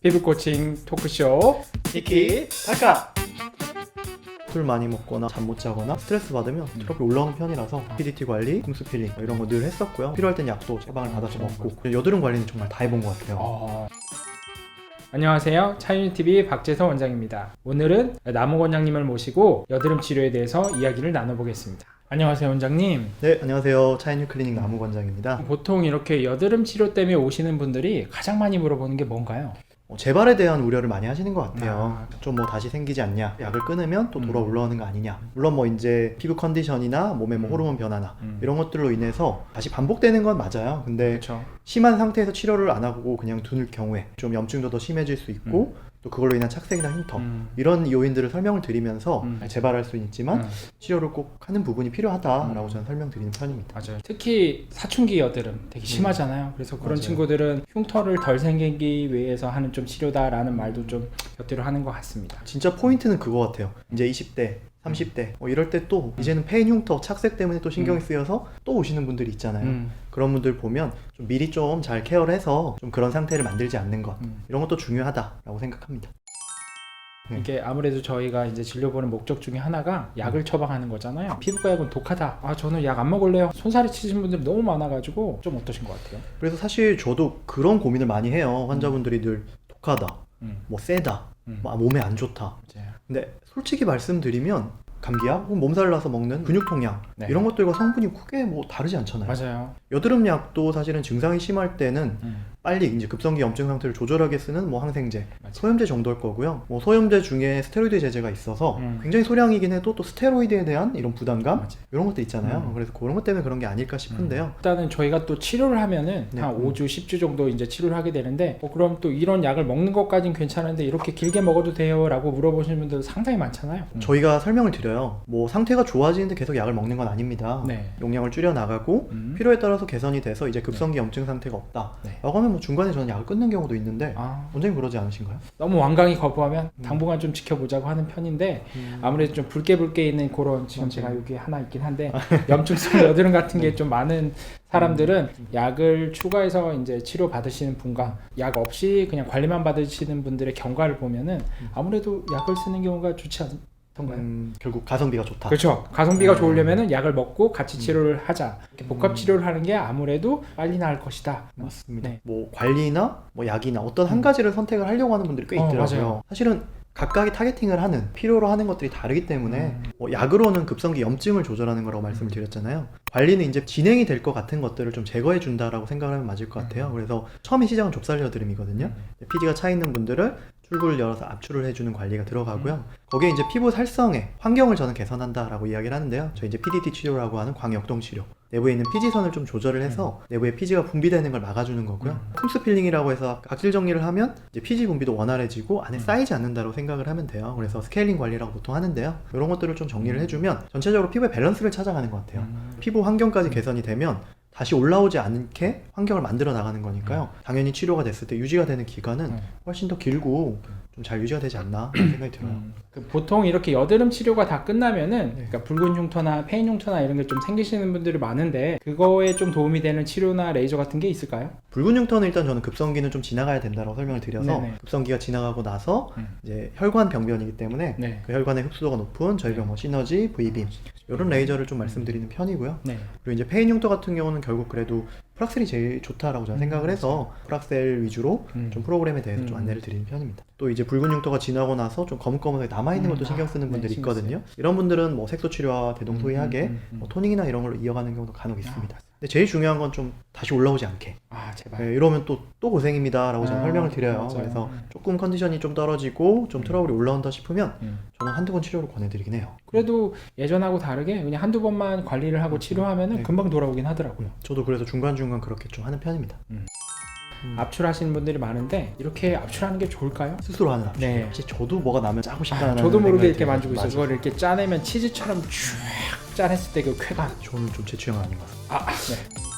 피부 코칭 토크쇼 티키타카. 술 많이 먹거나 잠 못 자거나 스트레스 받으면 트러블이 올라오는 편이라서 PDT 관리, kum스 필링 이런 거 늘 했었고요. 필요할 땐 약도 처방을 받아서 먹고 여드름 관리는 정말 다 해본 것 같아요. 안녕하세요. 차윤TV 박재서 원장입니다. 오늘은 남욱 원장님을 모시고 여드름 치료에 대해서 이야기를 나눠보겠습니다. 안녕하세요 원장님. 네, 안녕하세요. 차인유 클리닉 남욱 원장입니다. 보통 이렇게 여드름 치료 때문에 오시는 분들이 가장 많이 물어보는 게 뭔가요? 재발에 대한 우려를 많이 하시는 것 같아요. 좀 뭐 다시 생기지 않냐, 약을 끊으면 또 돌아 올라오는 거 아니냐. 물론 뭐 이제 피부 컨디션이나 몸의 뭐 호르몬 변화나 이런 것들로 인해서 다시 반복되는 건 맞아요. 근데 그렇죠. 심한 상태에서 치료를 안 하고 그냥 두는 경우에 좀 염증도 더 심해질 수 있고 또 그걸로 인한 착색이나 흉터 이런 요인들을 설명을 드리면서 재발할 수는 있지만 치료를 꼭 하는 부분이 필요하다라고 저는 설명드리는 편입니다. 맞아요. 특히 사춘기 여드름 되게 심하잖아요. 그래서 그런 맞아요. 친구들은 흉터를 덜 생기기 위해서 하는 좀 치료다라는 말도 좀 곁들여 하는 것 같습니다. 진짜 포인트는 그거 같아요. 이제 20대 30대 이럴 때 또 이제는 페인 흉터 착색 때문에 또 신경이 쓰여서 또 오시는 분들이 있잖아요. 그런 분들 보면 좀 미리 좀 잘 케어를 해서 좀 그런 상태를 만들지 않는 것 이런 것도 중요하다라고 생각합니다. 이게 아무래도 저희가 이제 진료보는 목적 중에 하나가 약을 처방하는 거잖아요. 피부과 약은 독하다. 저는 약 안 먹을래요. 손살이 치신 분들이 너무 많아가지고 좀 어떠신 것 같아요? 그래서 사실 저도 그런 고민을 많이 해요. 환자분들이 늘 독하다, 뭐 세다, 뭐 몸에 안 좋다. 맞아요. 근데 솔직히 말씀드리면 감기약, 혹은 몸살 나서 먹는 근육통약 네. 이런 것들과 성분이 크게 뭐 다르지 않잖아요. 맞아요. 여드름 약도 사실은 증상이 심할 때는 빨리 이제 급성기 염증 상태를 조절하게 쓰는 뭐 항생제, 맞아요. 소염제 정도일 거고요. 뭐 소염제 중에 스테로이드 제제가 있어서 굉장히 소량이긴 해도 또 스테로이드에 대한 이런 부담감 맞아요. 이런 것도 있잖아요. 그래서 그런 것 때문에 그런 게 아닐까 싶은데요. 일단은 저희가 또 치료를 하면은 네. 한 5주, 10주 정도 이제 치료를 하게 되는데 그럼 또 이런 약을 먹는 것까진 괜찮은데 이렇게 길게 먹어도 돼요? 라고 물어보시는 분들 상당히 많잖아요. 저희가 설명을 드려요. 뭐 상태가 좋아지는데 계속 약을 먹는 건 아닙니다. 네. 용량을 줄여 나가고 필요에 따라서 개선이 돼서 이제 급성기 염증 상태가 없다. 네. 라고 하면 뭐 중간에 저는 약을 끊는 경우도 있는데 원장님 그러지 않으신가요? 너무 완강히 거부하면 당분간 좀 지켜보자고 하는 편인데 아무래도 좀 붉게 있는 그런 지금 제가 여기 하나 있긴 한데 염증성 여드름 같은 게 좀 많은 사람들은 약을 추가해서 이제 치료 받으시는 분과 약 없이 그냥 관리만 받으시는 분들의 경과를 보면은 아무래도 약을 쓰는 경우가 좋지 않던가요? 결국 가성비가 좋다. 그렇죠. 가성비가 좋으려면은 약을 먹고 같이 치료를 하자. 이렇게 복합 치료를 하는 게 아무래도 빨리 나을 것이다. 맞습니다. 네. 뭐 관리나 뭐 약이나 어떤 한 가지를 선택을 하려고 하는 분들이 꽤 있더라고요. 맞아요. 사실은 각각이 타겟팅을 하는 필요로 하는 것들이 다르기 때문에 뭐 약으로는 급성기 염증을 조절하는 거라고 말씀을 드렸잖아요. 관리는 이제 진행이 될 것 같은 것들을 좀 제거해 준다라고 생각을 하면 맞을 것 같아요. 그래서 처음에 시작은 좁쌀 여드름이거든요. 피지가 차 있는 분들을 출구를 열어서 압출을 해주는 관리가 들어가고요. 거기에 이제 피부 살성의 환경을 저는 개선한다라고 이야기를 하는데요. 저희 이제 PDT 치료라고 하는 광역동 치료. 내부에 있는 피지선을 좀 조절을 해서 내부에 피지가 분비되는 걸 막아주는 거고요. 쿰스 필링이라고 해서 각질 정리를 하면 이제 피지 분비도 원활해지고 안에 쌓이지 않는다고 생각을 하면 돼요. 그래서 스케일링 관리라고 보통 하는데요. 이런 것들을 좀 정리를 해주면 전체적으로 피부의 밸런스를 찾아가는 것 같아요. 피부 환경까지 개선이 되면 다시 올라오지 않게 환경을 만들어 나가는 거니까요. 당연히 치료가 됐을 때 유지가 되는 기간은 훨씬 더 길고 좀 잘 유지가 되지 않나 그런 생각이 들어요. 보통 이렇게 여드름 치료가 다 끝나면은 그러니까 붉은 흉터나 페인 흉터나 이런 게 좀 생기시는 분들이 많은데 그거에 좀 도움이 되는 치료나 레이저 같은 게 있을까요? 붉은 흉터는 일단 저는 급성기는 좀 지나가야 된다고 설명을 드려서 네네. 급성기가 지나가고 나서 이제 혈관 병변이기 때문에 네. 그 혈관의 흡수도가 높은 저희가 뭐 시너지, V빔 이런 레이저를 좀 말씀드리는 편이고요. 네. 그리고 이제 페인 흉터 같은 경우는 결국 그래도 프락셀이 제일 좋다라고 저는 생각을 해서 프락셀 위주로 좀 프로그램에 대해서 좀 안내를 드리는 편입니다. 또 이제 붉은 흉터가 지나고 나서 좀 거뭇거뭇하게 남아있는 것도 신경 쓰는 분들이 신경 있거든요. 이런 분들은 뭐 색소 치료와 대동소이하게 뭐 토닝이나 이런 걸로 이어가는 경우도 간혹 있습니다. 근데 제일 중요한 건 좀 다시 올라오지 않게. 제발. 네, 이러면 또 고생입니다 라고 저는 설명을 드려요. 맞아요. 그래서 조금 컨디션이 좀 떨어지고 좀 트러블이 올라온다 싶으면 저는 한두 번 치료를 권해드리긴 해요. 그래도 예전하고 다르게 그냥 한두 번만 관리를 하고 치료하면은 네. 금방 돌아오긴 하더라고요. 저도 그래서 중간중간 그렇게 좀 하는 편입니다. 압출하시는 분들이 많은데 이렇게 압출하는 게 좋을까요? 스스로 하는 압출. 네. 혹시 저도 뭐가 나면 짜고 싶다는 저도 모르게 생각이 이렇게 들어요. 만지고 있어요. 맞아요. 그걸 이렇게 짜내면 치즈처럼 쫙 짜냈을 때 그 쾌감. 저는 좀 제 취향은 아닌 것 같아요. 네.